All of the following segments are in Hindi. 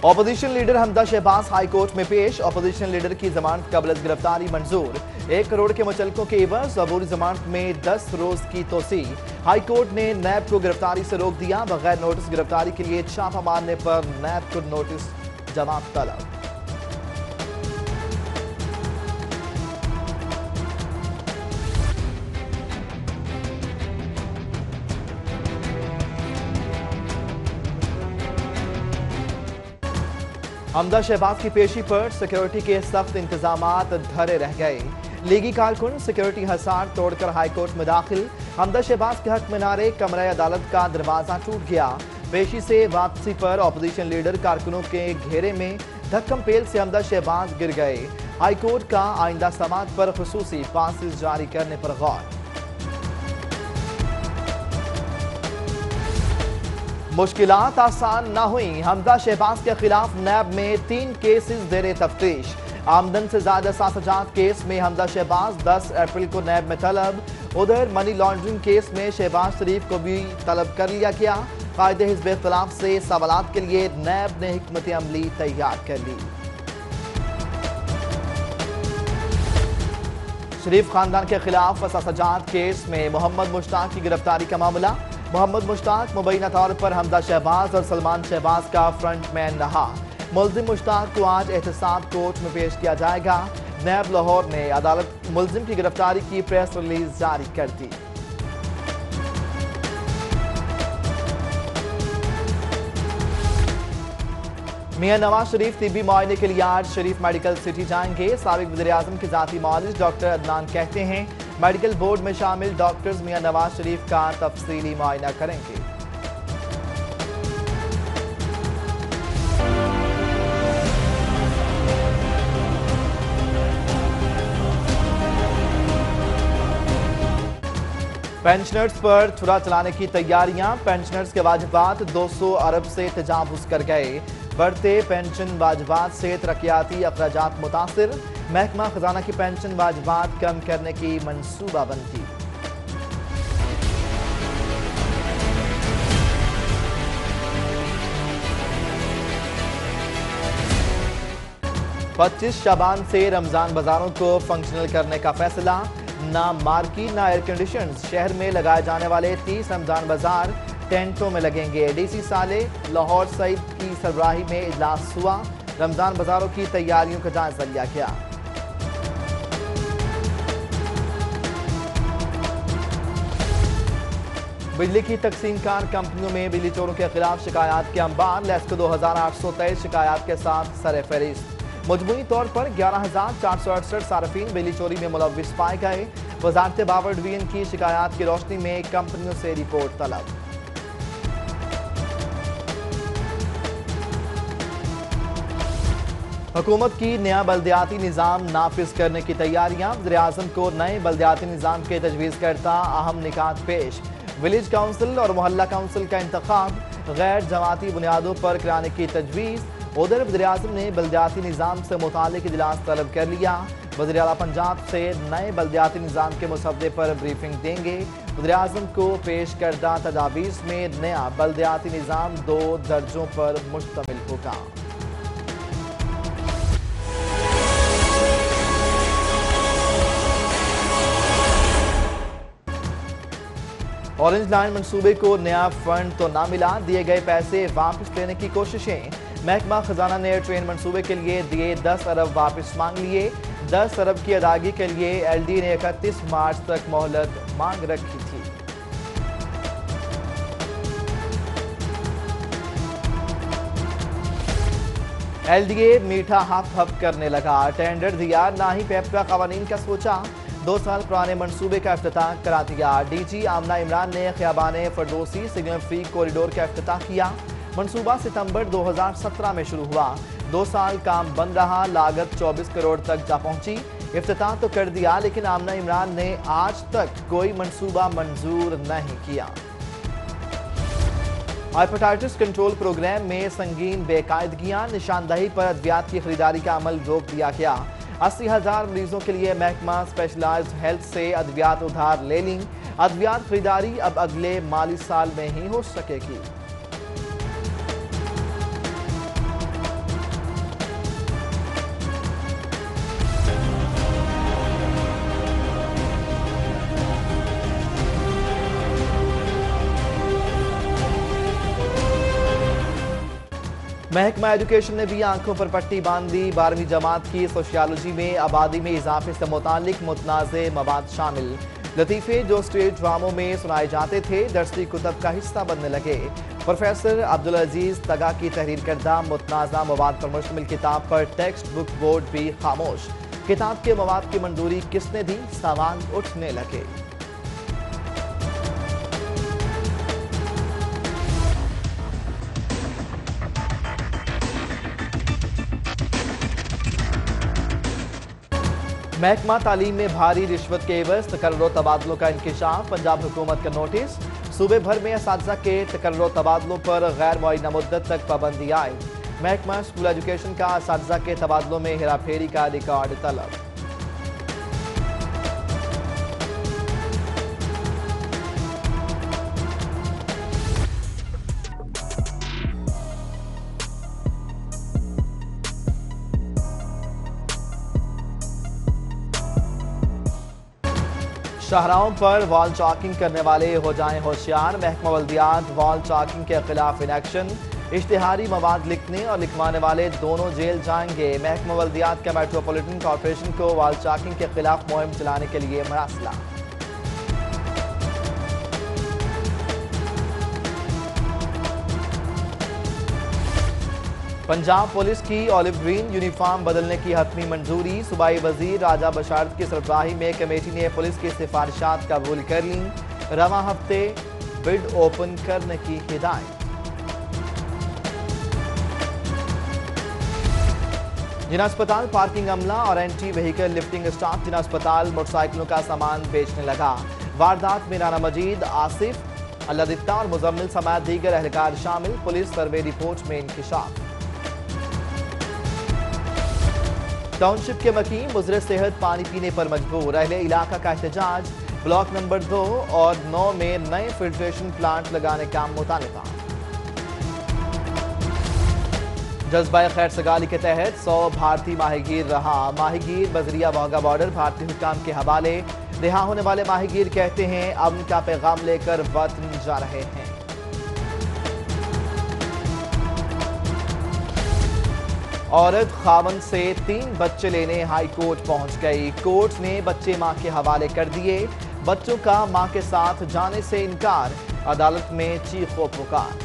ऑपोजिशन लीडर हमदा शहबाज हाई कोर्ट में पेश। ऑपोजिशन लीडर की जमानत कबल गिरफ्तारी मंजूर। 1 करोड़ के मुचलकों के एवज अबूरी जमानत में 10 रोज की तोसी। हाई कोर्ट ने नैब को गिरफ्तारी से रोक दिया। बगैर नोटिस गिरफ्तारी के लिए छापा मारने पर नैब को नोटिस जमात तलब। हमदा शहबाज की पेशी पर सिक्योरिटी के सख्त इंतजामात धरे रह गए। लीगी कारकुन सिक्योरिटी हसार तोड़कर हाईकोर्ट में दाखिल। हमदा शहबाज के हक में नारे। कमरे अदालत का दरवाजा टूट गया। पेशी से वापसी पर ऑपोजिशन लीडर कारकुनों के घेरे में धक्कम पेल से हमदा शहबाज गिर गए। हाईकोर्ट का आइंदा समात पर खुसूसी पासिस जारी करने पर गौर। मुश्किलात आसान ना हुई। हमदा शहबाज के खिलाफ नैब में 3 केसेस जेरे तफ्तीश। आमदन से ज्यादा सासाजात केस में हमदा शहबाज 10 अप्रैल को नैब में तलब। उधर मनी लॉन्ड्रिंग केस में शहबाज शरीफ को भी तलब कर लिया गया। कायदे हिज़्ब इख्तिलाफ से सवालात के लिए नैब ने हिकमत अमली तैयार कर ली। शरीफ खानदान के खिलाफ सासाजात केस में मोहम्मद मुश्ताक की गिरफ्तारी का मामला। मोहम्मद मुश्ताक मुबैना तौर पर हमदा शहबाज और सलमान शहबाज का फ्रंटमैन रहा। मुल्जिम मुश्ताक को आज एहतसाब कोर्ट में पेश किया जाएगा। नैब लाहौर ने अदालत मुल्जिम की गिरफ्तारी की प्रेस रिलीज जारी कर दी। मियां नवाज शरीफ तिब्बी मुआयने के लिए आज शरीफ मेडिकल सिटी जाएंगे। साबिक वज़ीर-ए-आज़म के जाती मौलिज डॉक्टर अदनान कहते हैं मेडिकल बोर्ड में शामिल डॉक्टर्स मियां नवाज शरीफ का तफसीली मुआयना करेंगे। पेंशनर्स पर छुरा चलाने की तैयारियां। पेंशनर्स के वाजिबात 200 अरब से तजावुज कर गए। बढ़ते पेंशन वाजिबात से तरक्याती अखराजात मुतासिर। महकमा खजाना की पेंशन वाजिबात कम करने की मनसूबाबंदी। पच्चीस शाबान से रमजान बाजारों को फंक्शनल करने का फैसला। ना मार्की ना एयर कंडीशन। शहर में लगाए जाने वाले 30 रमजान बाजार टेंटों में लगेंगे। डीसी साले लाहौर सईद की सरबराही में इजलास हुआ। रमजान बाजारों की तैयारियों का जायजा लिया गया। बिजली की तकसीमकार कंपनियों में बिजली चोरों के खिलाफ शिकायत के अंबार। लेस्को 2823 शिकायत के साथ सर फहरिस्त। मजमूई तौर पर 11,468 सार्फिन बिजली चोरी में मुलव्विस पाए गए। वजारत पावर डिवीजन की शिकायत की रोशनी में कंपनियों से रिपोर्ट तलब। हुकूमत की नया बल्दियाती निज़ाम नाफिज करने की तैयारियां। वज़ीर-ए-आज़म को नए बल्दियाती निज़ाम के तजवीज़ करता अहम निकात पेश। विलेज काउंसिल और मोहल्ला काउंसिल का इंतखाब गैर जमाती बुनियादों पर कराने की तजवीज़। उधर वज़ीर-ए-आज़म ने बल्दियाती निज़ाम से मुतालिक इजलास तलब कर लिया। वज़ीर आला पंजाब से नए बल्दियाती निज़ाम के मसवदे पर ब्रीफिंग देंगे। वज़ीर-ए-आज़म को पेश करदा तजावीज़ में नया बल्दियाती निज़ाम 2 दर्जों पर मुश्तमिल होगा। ऑरेंज लाइन मंसूबे को नया फंड तो ना मिला। दिए गए पैसे वापस लेने की कोशिशें। महकमा खजाना ने ट्रेन मंसूबे के लिए दिए 10 अरब वापस मांग लिए। 10 अरब की अदायगी के लिए एलडी ने 31 मार्च तक मोहलत मांग रखी थी। एलडीए मीठा हफ हफ करने लगा। टेंडर दिया ना ही पेपरा कवानीन का सोचा। 2 साल पुराने मंसूबे का इफ्तिताह करा दिया। डीजी आमना इमरान ने खियाबाने फरदोसी सिग्नल फ्री कॉरिडोर का इफ्तिताह किया। मंसूबा सितंबर 2017 में शुरू हुआ। 2 साल काम बंद रहा। लागत 24 करोड़ तक जा पहुंची। इफ्तिताह तो कर दिया लेकिन आमना इमरान ने आज तक कोई मंसूबा मंजूर नहीं किया। हेपेटाइटिस कंट्रोल प्रोग्राम में संगीन बेकायदगियां। निशानदही पर अद्वियात की खरीदारी का अमल रोक दिया गया। 80,000 मरीजों के लिए महकमा स्पेशलाइज्ड हेल्थ से अद्वियात उधार ले ली। अद्वियात खरीदारी अब अगले माली साल में ही हो सकेगी। महकमा एजुकेशन ने भी आंखों पर पट्टी बांध दी। 12वीं जमात की सोशियोलॉजी में आबादी में इजाफे से मुतालिक मुतनाज़े मवाद शामिल। लतीफ़े जो स्टेज ड्रामों में सुनाए जाते थे दरसी कुतब का हिस्सा बनने लगे। प्रोफेसर अब्दुल अजीज तगा की तहरीर करदा मुतनाज़ा मवाद पर मुश्तमिल किताब पर टेक्स्ट बुक बोर्ड भी खामोश। किताब के मवाद की मंजूरी किसने दी, सवाल उठने लगे। महकमा तालीम में भारी रिश्वत के एवज तकर्रो तबादलों का इंकिशाफ। पंजाब हुकूमत का नोटिस। सूबे भर में असातिज़ा के तकर्रो तबादलों पर गैर मुअय्यना मुद्दत तक पाबंदी आयद। महकमा स्कूल एजुकेशन का असातिज़ा के तबादलों में हेराफेरी का रिकॉर्ड तलब। शाहराहों पर वॉल चॉकिंग करने वाले हो जाएं होशियार। महकमा बल्दियात वॉल चॉकिंग के खिलाफ इन एक्शन। इश्तिहारी मवाद लिखने और लिखवाने वाले दोनों जेल जाएंगे। महकमा बल्दियात का मेट्रोपॉलिटन कॉरपोरेशन को वॉल चॉकिंग के खिलाफ मुहिम चलाने के लिए मरासला। पंजाब पुलिस की ऑलिव ग्रीन यूनिफॉर्म बदलने की हतमी मंजूरी। सूबाई वजीर राजा बशारत की सरबराही में कमेटी ने पुलिस की सिफारिशात कबूल कर लीं। रवां हफ्ते बिड ओपन करने की हिदायत। जिला अस्पताल पार्किंग अमला और एंटी व्हीकल लिफ्टिंग स्टाफ जिला अस्पताल मोटरसाइकिलों का सामान बेचने लगा। वारदात में राना मजीद, आसिफ, अल्लादित्ता और मुजम्मिल समेत दीगर एहलकार शामिल। पुलिस सर्वे रिपोर्ट में इंकिशाफ। टाउनशिप के मकीन मुजरे सेहत पानी पीने पर मजबूर। अहले इलाका का एहतजाज। ब्लॉक नंबर 2 और 9 में नए फिल्ट्रेशन प्लांट लगाने का मुतालबा। जज्बा खैर सगाली के तहत 100 भारतीय माहीगीर रहा। माहीगीर बजरिया वाघा बॉर्डर भारतीय हुक्काम के हवाले। रिहा होने वाले माहीगीर कहते हैं अमन का पैगाम लेकर वतन जा रहे हैं। औरत खावन से 3 बच्चे लेने हाई कोर्ट पहुंच गई। कोर्ट ने बच्चे मां के हवाले कर दिए। बच्चों का मां के साथ जाने से इनकार। अदालत में चीखो पुकार।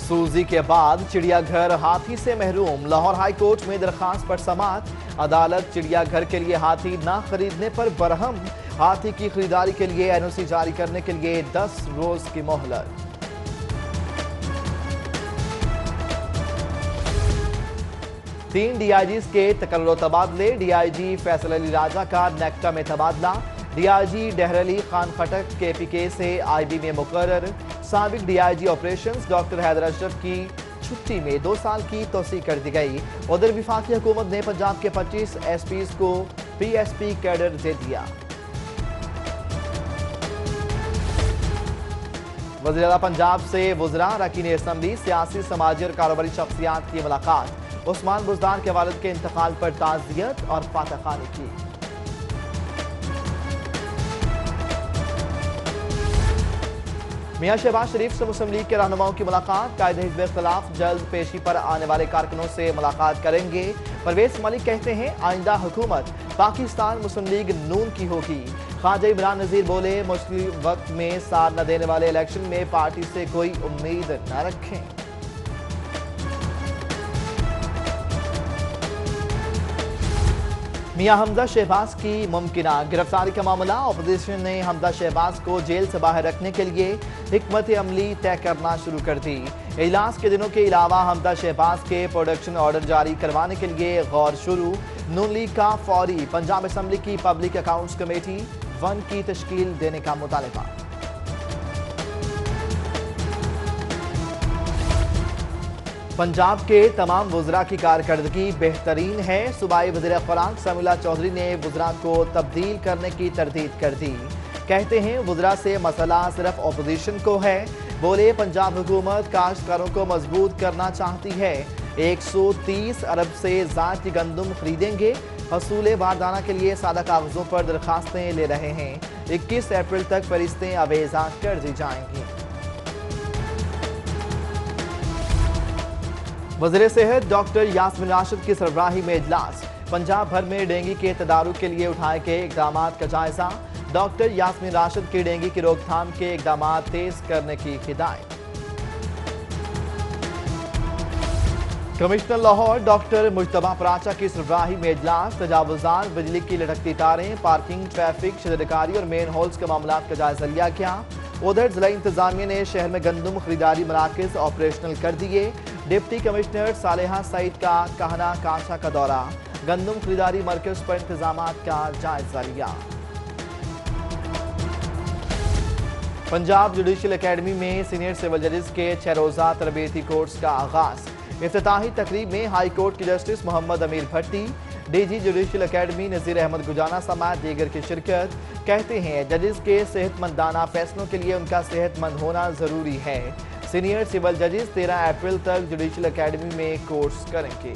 सूजी के बाद चिड़ियाघर हाथी से महरूम। लाहौर हाई कोर्ट में दरखास्त पर समाअत। अदालत चिड़ियाघर के लिए हाथी ना खरीदने पर बरहम। हाथी की खरीदारी के लिए एनओसी जारी करने के लिए 10 रोज की मोहलत। तीन डीआईजी के तकर्रो तबादले। डीआईजी फैसल अली राजा का नेक्टा में तबादला। डीआईजी डहरली खान खटक केपीके से आईबी में मुकर्रर। साबिक DIG operations doctor Haider Ashraf की छुट्टी में 2 साल की तोसी कर दी गई। उधर विफाकी हुकूमत ने पंजाब के 25 एसपीज को पीएसपी कैडर दे दिया। वज़ीर आला पंजाब से वज़रा, अरकान असम्बली, सियासी, समाजी और कारोबारी शख्सियात की मुलाकात। उस्मान बुज़दार के वालिद के इंतकाल पर ताज़ियत और फातहखानी की। मियां शहबाज शरीफ से मुस्लिम लीग के रहनुमाओं की मुलाकात। कायदे हिज़्ब इख्तिलाफ जल्द पेशी पर आने वाले कारकुनों से मुलाकात करेंगे। परवेज मलिक कहते हैं आइंदा हुकूमत पाकिस्तान मुस्लिम लीग नून की होगी। ख्वाजा इमरान नज़ीर बोले मुश्किल वक्त में साथ न देने वाले इलेक्शन में पार्टी से कोई उम्मीद न रखें। मियां हमजा शहबाज की मुमकिना गिरफ्तारी का मामला। अपोजिशन ने हमजा शहबाज को जेल से बाहर रखने के लिए हिकमत अमली तय करना शुरू कर दी। इजलास के दिनों के अलावा हमजा शहबाज के प्रोडक्शन ऑर्डर जारी करवाने के लिए गौर शुरू। नून लीग का फौरी पंजाब असम्बली की पब्लिक अकाउंट्स कमेटी 1 की तश्कील देने का मुतालबा। पंजाब के तमाम वज़रा की कारकर्दगी बेहतरीन है। सूबाई वज़ीर खुराक समीउल्लाह चौधरी ने वज़रा को तब्दील करने की तरदीद कर दी। कहते हैं वज़रा से मसला सिर्फ अपोजिशन को है। बोले पंजाब हुकूमत काश्तकारों को मजबूत करना चाहती है। 130 अरब से ज़ायद की गंदम खरीदेंगे। हसूल बारदाना के लिए सादा कागजों पर दरखास्तें ले रहे हैं। 21 अप्रैल तक फरिश्तें अवेजा कर दी जाएंगी। वज़ीर सेहत डॉक्टर यास्मीन राशिद की सरबराही में इजलास। पंजाब भर में डेंगू के तदारुक के लिए उठाए गए इकदाम का जायजा। डॉक्टर यास्मीन राशिद की डेंगू की रोकथाम के इकदाम तेज करने की हिदायत। कमिश्नर लाहौर डॉक्टर मुश्तबा पराचा की सरबराही में इजलास। तजावुज़ात, बिजली की लटकती तारें, पार्किंग, ट्रैफिक, शजरकारी और मेन हॉल्स के मामलात का जायजा लिया गया। उधर जिला इंतजामिया ने शहर में गंदम खरीदारी मराकज ऑपरेशनल कर दिए। डिप्टी कमिश्नर सालेहा सईद का कहना कांचा का दौरा, गंदम खरीदारी मरकज पर इंतजामात का जायजा लिया। पंजाब जुडिशल एकेडमी में सीनियर सिविल जजेस के 6 रोजा तरबेती कोर्स का आगाज। इफ्तिताही तकरीब में हाई कोर्ट के जस्टिस मोहम्मद अमीर भट्टी, डीजी जुडिशल एकेडमी नज़ीर अहमद गुजाना समेत दीगर की शिरकत। कहते हैं जजेस के सेहतमंदाना फैसलों के लिए उनका सेहतमंद होना जरूरी है। सीनियर सिविल जजेस 13 अप्रैल तक जुडिशल एकेडमी में कोर्स करेंगे।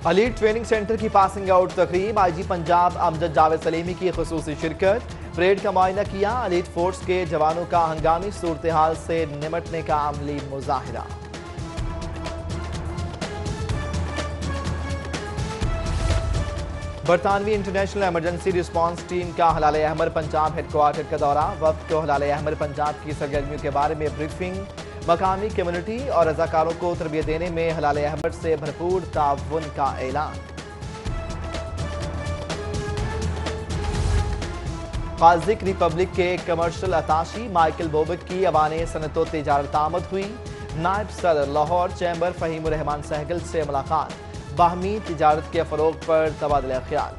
अलीट ट्रेनिंग सेंटर की पासिंग आउट तकरीब। आईजी पंजाब अमजद जावेद सलीमी की खुसूसी शिरकत। परेड का मुआयना किया। अलीट फोर्स के जवानों का हंगामी सूरत हाल से निमटने का अमली मुजाहिरा। बरतानवी इंटरनेशनल इमरजेंसी रिस्पांस टीम का हलाल अहमर पंजाब हेडक्वार्टर का दौरा। वक्त को हलाल अहमर पंजाब की सरगर्मियों के बारे में ब्रीफिंग। मकामी कम्युनिटी और रजाकारों को तरबियत देने में हलाल अहमर से भरपूर ताउन का ऐलान। काज़िक रिपब्लिक के कमर्शियल अताशी माइकल बोबिक की अवाने सनतो तिजारत आमद हुई। नायब सदर लाहौर चैम्बर फहीमुर रहमान सहगल से मुलाकात। बाहमी तिजारत के फरोग पर तबादला ख्याल।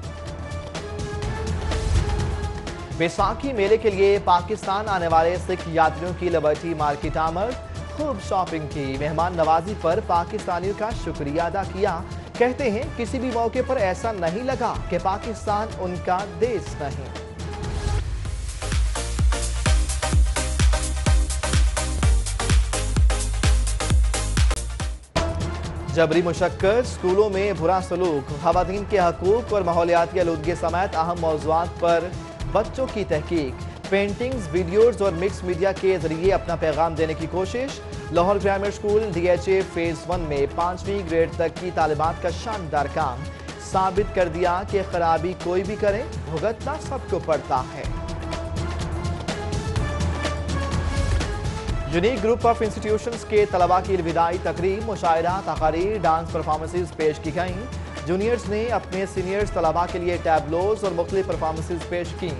बैसाखी मेले के लिए पाकिस्तान आने वाले सिख यात्रियों की लिबर्टी मार्केट आमद। खूब शॉपिंग की, मेहमान नवाजी पर पाकिस्तानियों का शुक्रिया अदा किया। कहते हैं किसी भी मौके पर ऐसा नहीं लगा कि पाकिस्तान उनका देश नहीं। जबरी मुशक्कत, स्कूलों में बुरा सलूक, खवातीन के हकूक और माहौलियाती आलूदगी समेत अहम मौज़ूआत पर बच्चों की तहकीक। पेंटिंग्स, वीडियोज और मिक्स मीडिया के जरिए अपना पैगाम देने की कोशिश। Lahore grammar school DHA phase 1 में 5वीं ग्रेड तक की तालिबात का शानदार काम साबित कर दिया कि खराबी कोई भी करे, भुगतना सबको पड़ता है। यूनिक ग्रुप ऑफ इंस्टीट्यूशंस के तलबा की विदाई तकरीब, मुशायरा, तकारीर, डांस परफॉर्मेंसेज पेश की गईं। जूनियर्स ने अपने सीनियर्स तलबा के लिए टैबलोज और मुख्तलिफ परफॉर्मेंसेज पेश की।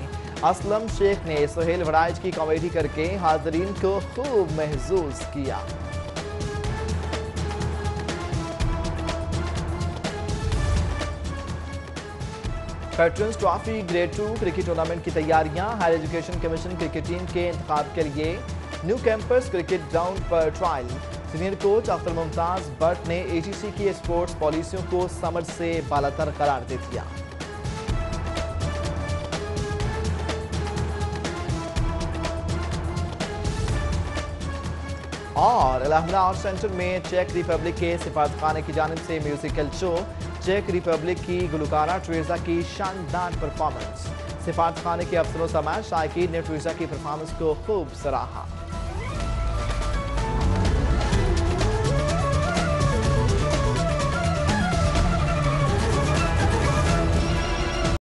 असलम शेख ने सुहेल वराइज की कॉमेडी करके हाजरीन को खूब महसूस किया। Patrons trophy grade 2 cricket tournament की तैयारियां। Higher Education Commission cricket team के इंतखाब के लिए न्यू कैंपस क्रिकेट ग्राउंड पर trial. Senior coach Akhtar Mumtaz Bhatt ने ATC की स्पोर्ट्स पॉलिसियों को समझ से बालातर करार दे दिया। और अलहमदा आर्ट सेंटर में चेक रिपब्लिक के सिफारतखाने की जानिब से म्यूजिकल शो। चेक रिपब्लिक की गुलकारा ट्रेजा की शानदार परफॉर्मेंस। सिफारतखाने के अफसरों समेत शायकीन ने ट्रेजा की परफॉर्मेंस को खूब सराहा।